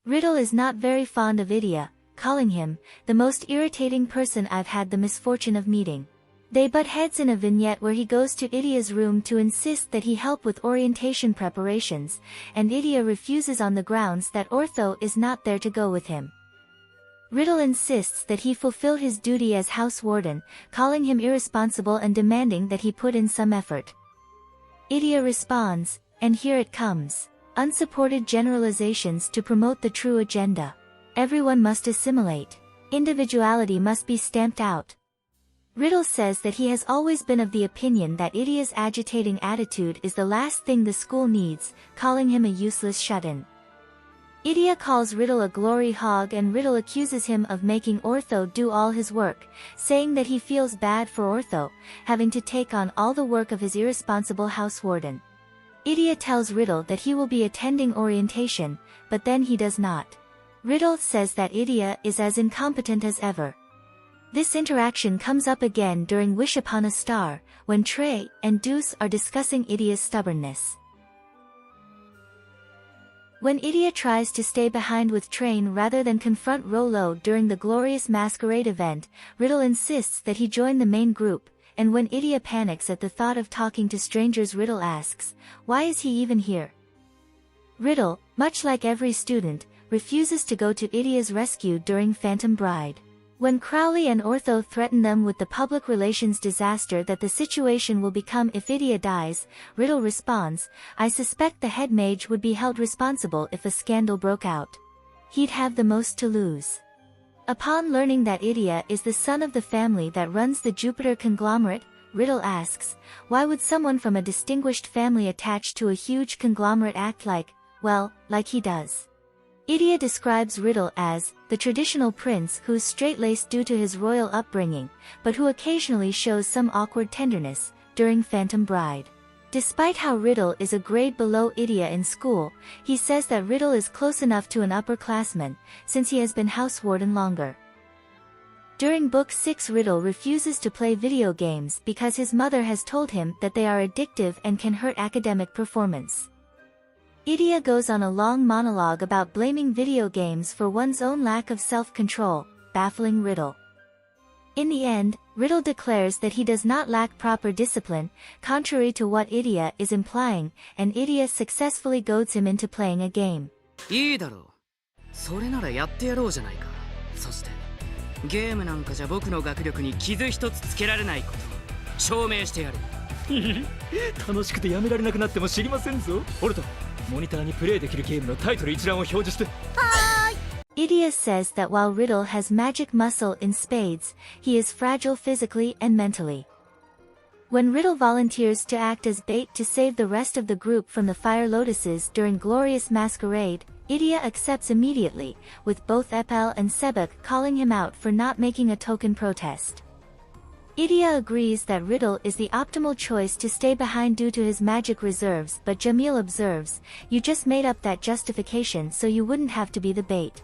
Riddle is not very fond of Idia, calling him the most irritating person I've had the misfortune of meeting. They butt heads in a vignette where he goes to Idia's room to insist that he help with orientation preparations, and Idia refuses on the grounds that Ortho is not there to go with him. Riddle insists that he fulfill his duty as house warden, calling him irresponsible and demanding that he put in some effort. Idia responds, and here it comes. Unsupported generalizations to promote the true agenda. Everyone must assimilate. Individuality must be stamped out. Riddle says that he has always been of the opinion that Idia's agitating attitude is the last thing the school needs, calling him a useless shut-in. Idia calls Riddle a glory hog and Riddle accuses him of making Ortho do all his work, saying that he feels bad for Ortho, having to take on all the work of his irresponsible house warden. Idia tells Riddle that he will be attending orientation, but then he does not. Riddle says that Idia is as incompetent as ever. This interaction comes up again during Wish Upon a Star, when Trey and Deuce are discussing Idia's stubbornness. When Idia tries to stay behind with Train rather than confront Rolo during the Glorious Masquerade event, Riddle insists that he join the main group, and when Idia panics at the thought of talking to strangers, Riddle asks, "Why is he even here?" Riddle, much like every student, refuses to go to Idia's rescue during Phantom Bride. When Crowley and Ortho threaten them with the public relations disaster that the situation will become if Idia dies, Riddle responds, "I suspect the head mage would be held responsible if a scandal broke out. He'd have the most to lose." Upon learning that Idia is the son of the family that runs the Jupiter conglomerate, Riddle asks, why would someone from a distinguished family attached to a huge conglomerate act like he does? Idia describes Riddle as the traditional prince who's straight-laced due to his royal upbringing, but who occasionally shows some awkward tenderness during Phantom Bride. Despite how Riddle is a grade below Idia in school, he says that Riddle is close enough to an upperclassman, since he has been house warden longer. During Book 6, Riddle refuses to play video games because his mother has told him that they are addictive and can hurt academic performance. Idia goes on a long monologue about blaming video games for one's own lack of self-control, baffling Riddle. In the end, Riddle declares that he does not lack proper discipline, contrary to what Idia is implying, and Idia successfully goads him into playing a game. いいだろう。それならやってやろうじゃないか。そして、ゲームなんかじゃ僕の学力に傷一つつけられないことを証明してやる。楽しくてやめられなくなっても知りませんぞ。オルト、モニターにプレイできるゲームのタイトル一覧を表示して。Idia says that while Riddle has magic muscle in spades, he is fragile physically and mentally. When Riddle volunteers to act as bait to save the rest of the group from the Fire Lotuses during Glorious Masquerade, Idia accepts immediately, with both Epel and Sebek calling him out for not making a token protest. Idia agrees that Riddle is the optimal choice to stay behind due to his magic reserves, but Jamil observes, "You just made up that justification so you wouldn't have to be the bait."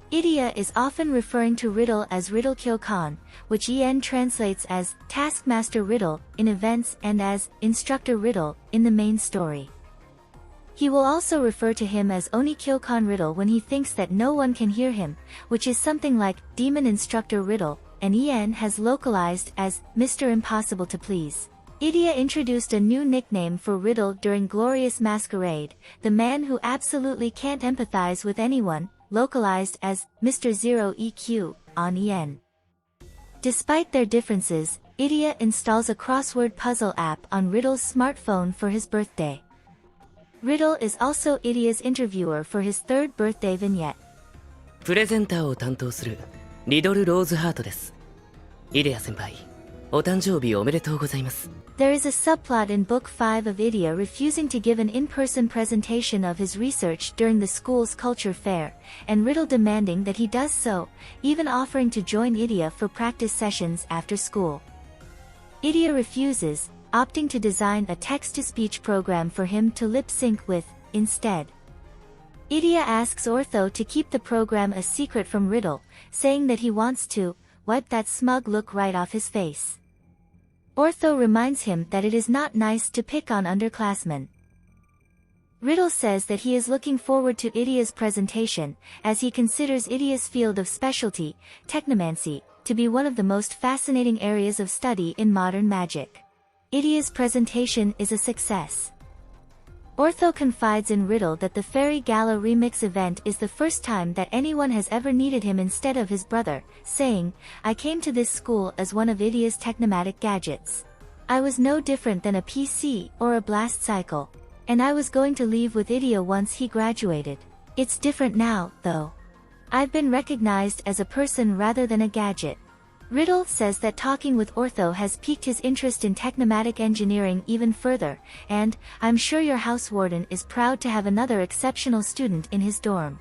Idia is often referring to Riddle as Riddle Kyokan, which En translates as Taskmaster Riddle in events and as Instructor Riddle in the main story. He will also refer to him as Oni Kyokan Riddle when he thinks that no one can hear him, which is something like Demon Instructor Riddle, and En has localized as Mr. Impossible to Please. Idia introduced a new nickname for Riddle during Glorious Masquerade, the man who absolutely can't empathize with anyone, localized as Mr. Zero EQ, on En. Despite their differences, Idia installs a crossword puzzle app on Riddle's smartphone for his birthday. Riddle is also Idia's interviewer for his third birthday vignette. プレゼンターを担当するリドル・ローズハートです。イデア先輩、お誕生日おめでとうございます。There is a subplot in Book 5 of Idia refusing to give an in-person presentation of his research during the school's culture fair, and Riddle demanding that he does so, even offering to join Idia for practice sessions after school. Idia refuses, opting to design a text-to-speech program for him to lip-sync with, instead. Idia asks Ortho to keep the program a secret from Riddle, saying that he wants to wipe that smug look right off his face. Ortho reminds him that it is not nice to pick on underclassmen. Riddle says that he is looking forward to Idia's presentation, as he considers Idia's field of specialty, technomancy, to be one of the most fascinating areas of study in modern magic. Idia's presentation is a success. Ortho confides in Riddle that the Fairy Gala remix event is the first time that anyone has ever needed him instead of his brother, saying, "I came to this school as one of Idia's technomatic gadgets. I was no different than a PC or a blast cycle. And I was going to leave with Idia once he graduated. It's different now, though. I've been recognized as a person rather than a gadget." Riddle says that talking with Ortho has piqued his interest in technomatic engineering even further, and, "I'm sure your house warden is proud to have another exceptional student in his dorm.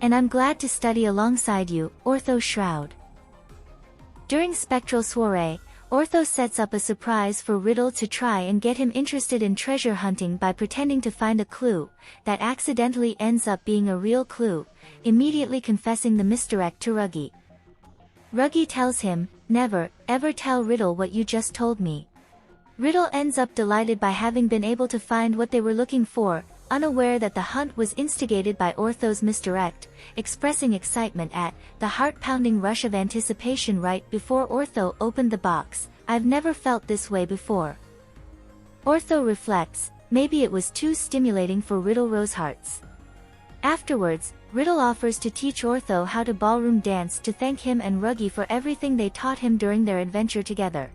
And I'm glad to study alongside you, Ortho Shroud." During Spectral Soiree, Ortho sets up a surprise for Riddle to try and get him interested in treasure hunting by pretending to find a clue, that accidentally ends up being a real clue, immediately confessing the misdirect to Ruggy. Ruggy tells him, "Never, ever tell Riddle what you just told me." Riddle ends up delighted by having been able to find what they were looking for, unaware that the hunt was instigated by Ortho's misdirect, expressing excitement at the heart-pounding rush of anticipation right before Ortho opened the box. "I've never felt this way before." Ortho reflects, maybe it was too stimulating for Riddle Rosehearts. Afterwards, Riddle offers to teach Ortho how to ballroom dance to thank him and Ruggy for everything they taught him during their adventure together.